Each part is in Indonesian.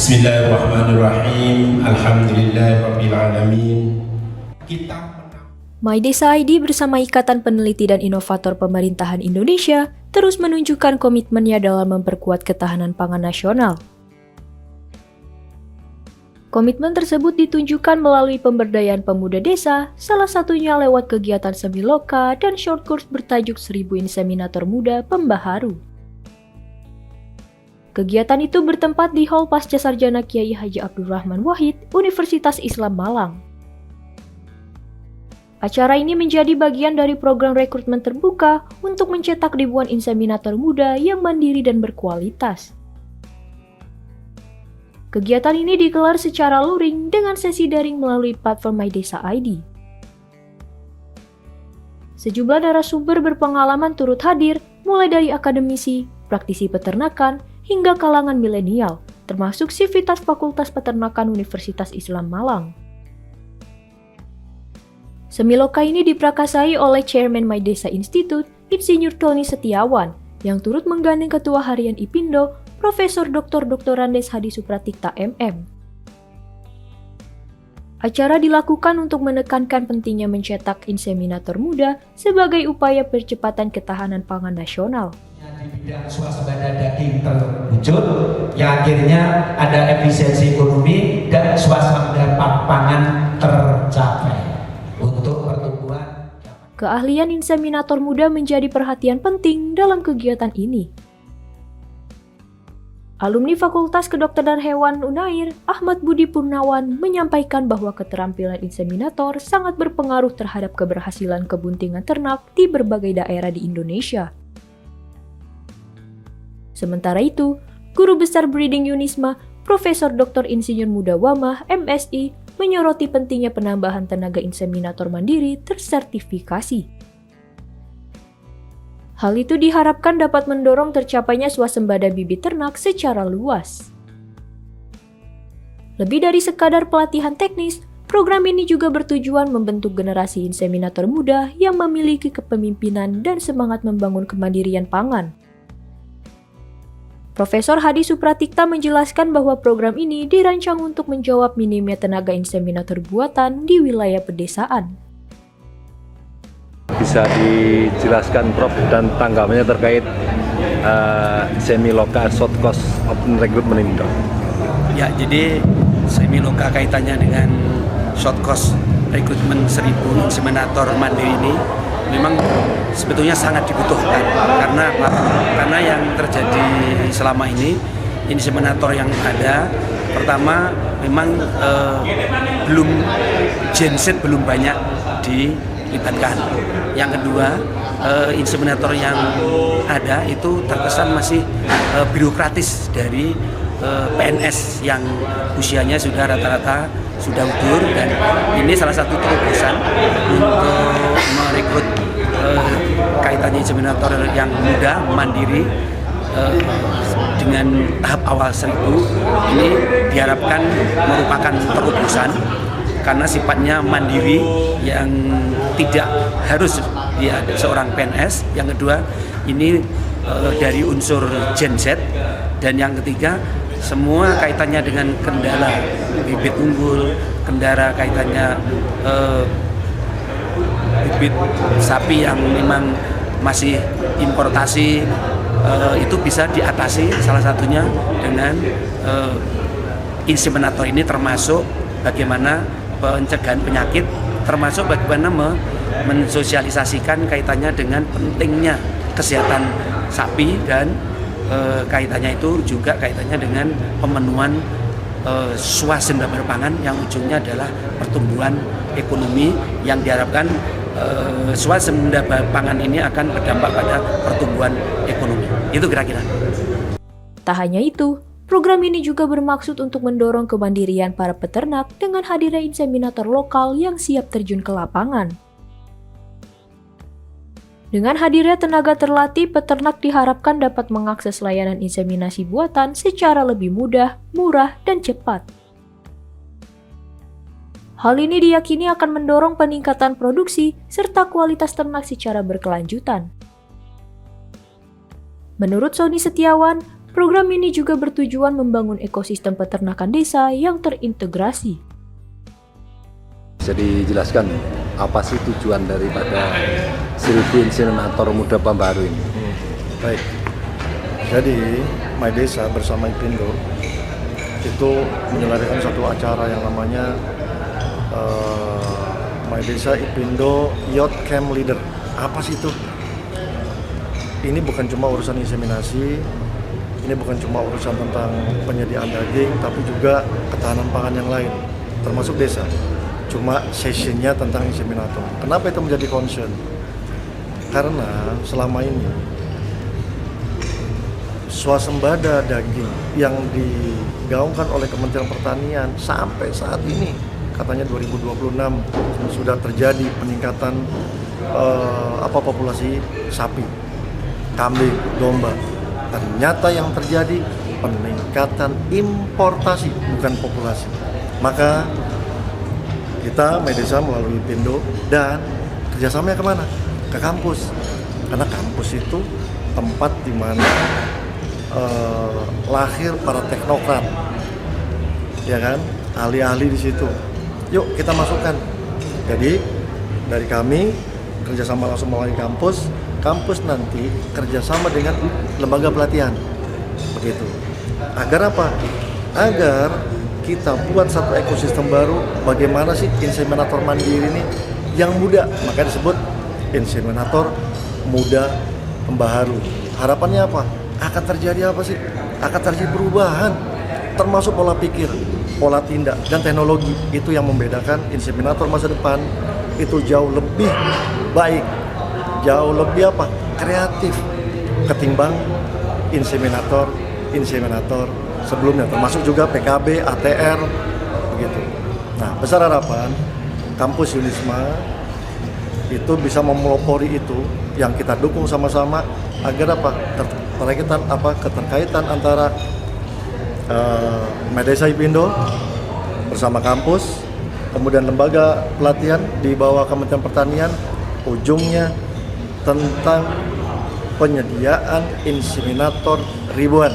Bismillahirrahmanirrahim. Alhamdulillahirrabbilalamin. My Desa ID bersama Ikatan Peneliti dan Inovator Pemerintahan Indonesia terus menunjukkan komitmennya dalam memperkuat ketahanan pangan nasional. Komitmen tersebut ditunjukkan melalui pemberdayaan pemuda desa, salah satunya lewat kegiatan Semiloka dan short course bertajuk 1000 Inseminator Muda Pembaharu. Kegiatan itu bertempat di Hall Pasca Sarjana Kiai Haji Abdurrahman Wahid, Universitas Islam Malang. Acara ini menjadi bagian dari program rekrutmen terbuka untuk mencetak ribuan inseminator muda yang mandiri dan berkualitas. Kegiatan ini digelar secara luring dengan sesi daring melalui platform My Desa ID. Sejumlah narasumber berpengalaman turut hadir, mulai dari akademisi, praktisi peternakan, hingga kalangan milenial, termasuk Sivitas Fakultas Peternakan Universitas Islam Malang. Semiloka ini diprakasai oleh Chairman My Desa Institute, Insinyur Tony Setiawan, yang turut menggandeng Ketua Harian IPindo, Profesor Dr. Andes Hadi Supratikta MM. Acara dilakukan untuk menekankan pentingnya mencetak inseminator muda sebagai upaya percepatan ketahanan pangan nasional. Di bidang swasembada daging terwujud, yang akhirnya ada efisiensi ekonomi dan swasembada pangan tercapai untuk pertumbuhan. Keahlian inseminator muda menjadi perhatian penting dalam kegiatan ini. Alumni Fakultas Kedokteran Hewan Unair, Ahmad Budi Purnawan, menyampaikan bahwa keterampilan inseminator sangat berpengaruh terhadap keberhasilan kebuntingan ternak di berbagai daerah di Indonesia. Sementara itu, Guru Besar Breeding Unisma, Profesor Dr. Insinyur Muda Wamah, MSI, menyoroti pentingnya penambahan tenaga inseminator mandiri tersertifikasi. Hal itu diharapkan dapat mendorong tercapainya swasembada bibit ternak secara luas. Lebih dari sekadar pelatihan teknis, program ini juga bertujuan membentuk generasi inseminator muda yang memiliki kepemimpinan dan semangat membangun kemandirian pangan. Profesor Hadi Supratikta menjelaskan bahwa program ini dirancang untuk menjawab minimnya tenaga inseminator buatan di wilayah pedesaan. Bisa dijelaskan Prof dan tanggapannya terkait Semiloka short course open recruitment ini, Prof? Ya, jadi Semiloka kaitannya dengan short course rekrutmen 1000 inseminator mandiri ini memang sebetulnya sangat dibutuhkan karena yang terjadi selama ini inseminator yang ada, pertama memang belum genset belum banyak dilibatkan. Yang kedua, inseminator yang ada itu terkesan masih birokratis dari PNS yang usianya sudah rata-rata sudah udur, dan ini salah satu terobosan untuk merekrut kaitannya inseminator yang muda, mandiri dengan tahap awal 1000 ini diharapkan merupakan terobosan karena sifatnya mandiri yang tidak harus dia seorang PNS. Yang kedua, ini dari unsur genset, dan yang ketiga semua kaitannya dengan kendala bibit unggul, kendala kaitannya bibit sapi yang memang masih importasi, itu bisa diatasi salah satunya dengan inseminator ini, termasuk bagaimana pencegahan penyakit, termasuk bagaimana mensosialisasikan kaitannya dengan pentingnya kesehatan sapi, dan kaitannya itu juga kaitannya dengan pemenuhan swasembada pangan yang ujungnya adalah pertumbuhan ekonomi yang diharapkan swasembada pangan ini akan berdampak pada pertumbuhan ekonomi. Itu kira-kira. Tak hanya itu, program ini juga bermaksud untuk mendorong kemandirian para peternak dengan hadirnya inseminator lokal yang siap terjun ke lapangan. Dengan hadirnya tenaga terlatih, peternak diharapkan dapat mengakses layanan inseminasi buatan secara lebih mudah, murah, dan cepat. Hal ini diyakini akan mendorong peningkatan produksi serta kualitas ternak secara berkelanjutan. Menurut Sony Setiawan, Program ini juga bertujuan membangun ekosistem peternakan desa yang terintegrasi. Bisa dijelaskan apa sih tujuan daripada 1000 inseminator muda pembaharu ini? Baik, jadi My Desa bersama Ipindo itu menyelenggarakan satu acara yang namanya My Desa Ipindo Youth Camp Leader. Apa sih itu? Ini bukan cuma urusan inseminasi, ini bukan cuma urusan tentang penyediaan daging, tapi juga ketahanan pangan yang lain, termasuk desa. Cuma sessionnya tentang inseminator. Kenapa itu menjadi concern? Karena selama ini swasembada daging yang digaungkan oleh Kementerian Pertanian sampai saat ini katanya 2026 sudah terjadi peningkatan populasi sapi, kambing, domba. Ternyata yang terjadi peningkatan importasi, bukan populasi. Maka kita My Desa melalui Ipindo dan kerjasamanya kemana? Ke kampus. Karena kampus itu tempat di mana lahir para teknokrat, ya kan? Ahli-ahli di situ. Yuk kita masukkan. Jadi dari kami kerjasama langsung melalui kampus. Kampus nanti kerjasama dengan lembaga pelatihan, begitu. Agar apa? Agar kita buat satu ekosistem baru. Bagaimana sih inseminator mandiri ini yang muda? Maka disebut inseminator muda pembaharu. Harapannya apa? Akan terjadi apa sih? Akan terjadi perubahan, termasuk pola pikir, pola tindak, dan teknologi. Itu yang membedakan inseminator masa depan itu jauh lebih baik, jauh lebih kreatif ketimbang inseminator sebelumnya, termasuk juga PKB, ATR, begitu. Nah, besar harapan kampus Yunisma itu bisa memelopori itu, yang kita dukung sama-sama agar keterkaitan antara My Desa Ipindo bersama kampus, kemudian lembaga pelatihan di bawah Kementerian Pertanian, ujungnya tentang penyediaan inseminator ribuan.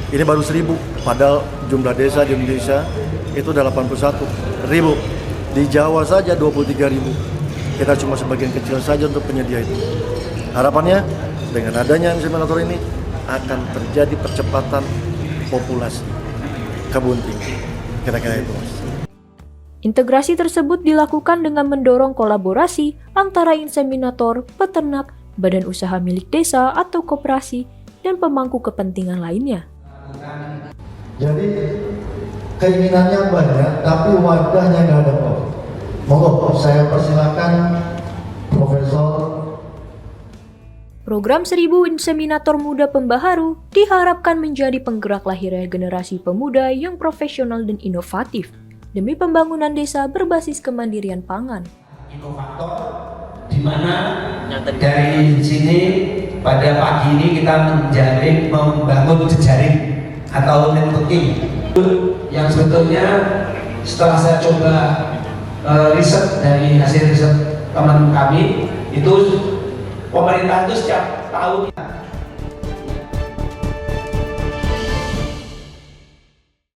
Ini baru 1000, padahal jumlah desa di Indonesia itu 81.000. Di Jawa saja 23.000. Kita cuma sebagian kecil saja untuk penyedia itu. Harapannya dengan adanya inseminator ini akan terjadi percepatan populasi kebun tinggi. Kira-kira itu, Mas. Integrasi tersebut dilakukan dengan mendorong kolaborasi antara inseminator, peternak, badan usaha milik desa atau koperasi, dan pemangku kepentingan lainnya. Jadi keinginannya banyak, tapi wadahnya nggak ada, Prof. Monggo, saya persilakan Profesor. Program 1000 Inseminator Muda Pembaharu diharapkan menjadi penggerak lahirnya generasi pemuda yang profesional dan inovatif demi pembangunan desa berbasis kemandirian pangan. Inovator di mana dari sini pada pagi ini kita membangun jejaring atau networking yang sebetulnya setelah saya coba riset dari hasil riset teman kami itu pemerintah itu setiap tahun